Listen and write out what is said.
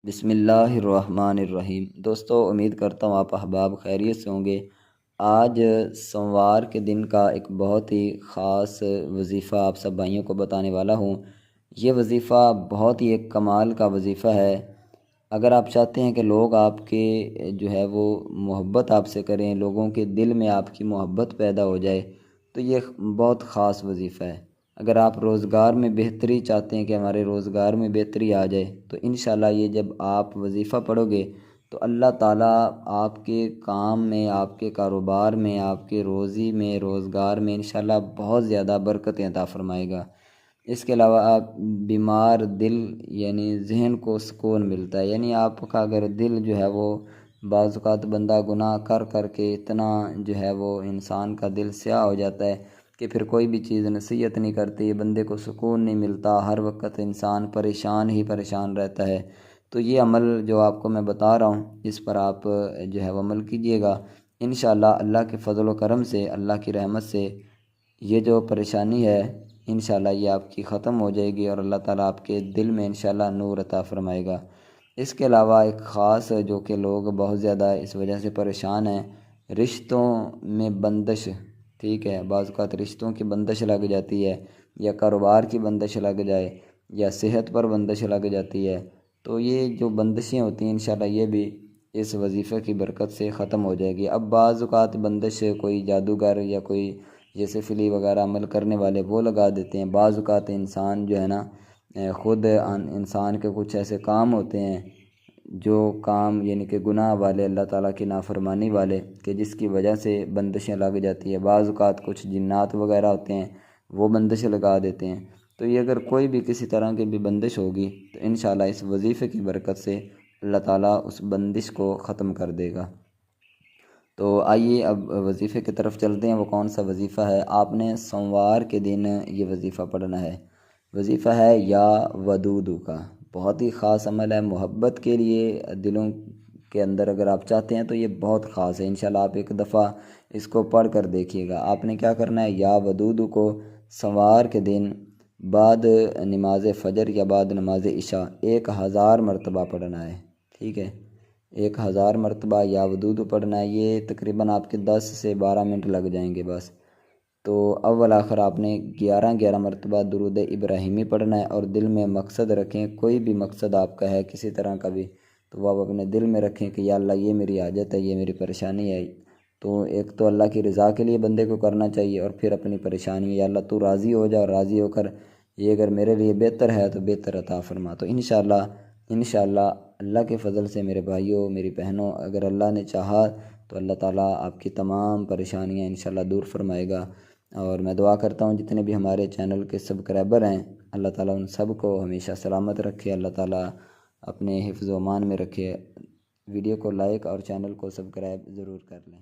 بسم اللہ الرحمن الرحیم۔ دوستو، امید کرتا ہوں آپ احباب خیریت سے ہوں گے۔ آج سوموار کے دن کا ایک بہت ہی خاص وظیفہ آپ سب بھائیوں کو بتانے والا ہوں۔ یہ وظیفہ بہت ہی ایک کمال کا وظیفہ ہے۔ اگر آپ چاہتے ہیں کہ لوگ آپ کے وہ محبت آپ سے کریں، لوگوں کے دل میں آپ کی محبت پیدا ہو جائے، تو یہ بہت خاص وظیفہ ہے۔ اگر آپ روزگار میں بہتری چاہتے ہیں کہ ہمارے روزگار میں بہتری آ جائے، تو انشاءاللہ یہ جب آپ وظیفہ پڑھو گے تو اللہ تعالیٰ آپ کے کام میں، آپ کے کاروبار میں، آپ کے روزی میں، روزگار میں انشاءاللہ بہت زیادہ برکتیں عطا فرمائے گا۔ اس کے علاوہ آپ بیمار دل ذہن کو سکون ملتا ہے۔ آپ کا اگر دل وہ بعض اوقات بندہ گناہ کر کر کے اتنا وہ انسان کا دل سیاہ ہو جاتا ہے کہ پھر کوئی بھی چیز نصیحت نہیں کرتی، بندے کو سکون نہیں ملتا، ہر وقت انسان پریشان ہی پریشان رہتا ہے۔ تو یہ عمل جو آپ کو میں بتا رہا ہوں، اس پر آپ وہ عمل کیجئے گا۔ انشاءاللہ اللہ کے فضل و کرم سے، اللہ کی رحمت سے یہ جو پریشانی ہے انشاءاللہ یہ آپ کی ختم ہو جائے گی، اور اللہ تعالیٰ آپ کے دل میں انشاءاللہ نور عطا فرمائے گا۔ اس کے علاوہ ایک خاص جو کہ لوگ بہت زیادہ اس وجہ سے پریشان ہیں، رشتوں میں بندش، ٹھیک ہے، بعض اوقات رشتوں کی بندش لگ جاتی ہے، یا کاروبار کی بندش لگ جائے، یا صحت پر بندش لگ جاتی ہے، تو یہ جو بندشیں ہوتی ہیں انشاءاللہ یہ بھی اس وظیفے کی برکت سے ختم ہو جائے گی۔ اب بعض اوقات بندش کوئی جادوگر یا کوئی جیسے فلی وغیرہ عمل کرنے والے وہ لگا دیتے ہیں، بعض اوقات انسان خود انسان کے کچھ ایسے کام ہوتے ہیں جو کام کہ گناہ والے، اللہ تعالیٰ کی نافرمانی والے، کہ جس کی وجہ سے بندشیں لگ جاتی ہے۔ بعض اوقات کچھ جنات وغیرہ ہوتے ہیں وہ بندش لگا دیتے ہیں۔ تو یہ اگر کوئی بھی کسی طرح کی بھی بندش ہوگی تو انشاءاللہ اس وظیفے کی برکت سے اللہ تعالیٰ اس بندش کو ختم کر دے گا۔ تو آئیے اب وظیفے کی طرف چلتے ہیں۔ وہ کون سا وظیفہ ہے؟ آپ نے سوموار کے دن یہ وظیفہ پڑھنا ہے۔ وظیفہ ہے یا ودودو کا، بہت ہی خاص عمل ہے محبت کے لیے دلوں کے اندر۔ اگر آپ چاہتے ہیں تو یہ بہت خاص ہے۔ انشاءاللہ آپ ایک دفعہ اس کو پڑھ کر دیکھیے گا۔ آپ نے کیا کرنا ہے، یا ودودو کو سوموار کے دن بعد نماز فجر یا بعد نماز عشاء 1000 مرتبہ پڑھنا ہے، ٹھیک ہے، 1000 مرتبہ یا ودودو پڑھنا ہے۔ یہ تقریباً آپ کے 10 سے 12 منٹ لگ جائیں گے بس۔ تو اول آخر آپ نے 11 مرتبہ درود ابراہیمی پڑھنا ہے، اور دل میں مقصد رکھیں، کوئی بھی مقصد آپ کا ہے کسی طرح کا بھی، تو وہ آپ اپنے دل میں رکھیں کہ یا اللہ یہ میری حاجت ہے، یہ میری پریشانی ہے۔ تو ایک تو اللہ کی رضا کے لیے بندے کو کرنا چاہیے، اور پھر اپنی پریشانی، یا اللہ تو راضی ہو جا، اور راضی ہو کر یہ اگر میرے لیے بہتر ہے تو بہتر عطا فرما۔ تو انشاءاللہ اللہ کے فضل سے میرے بھائیوں، میری بہنوں، اگر اللہ نے چاہا تو اللہ تعالیٰ آپ کی تمام پریشانیاں انشاءاللہ دور فرمائے گا۔ اور میں دعا کرتا ہوں جتنے بھی ہمارے چینل کے سبسکرائبر ہیں، اللہ تعالیٰ ان سب کو ہمیشہ سلامت رکھے، اللہ تعالیٰ اپنے حفظ و امان میں رکھے۔ ویڈیو کو لائک اور چینل کو سبسکرائب ضرور کر لیں۔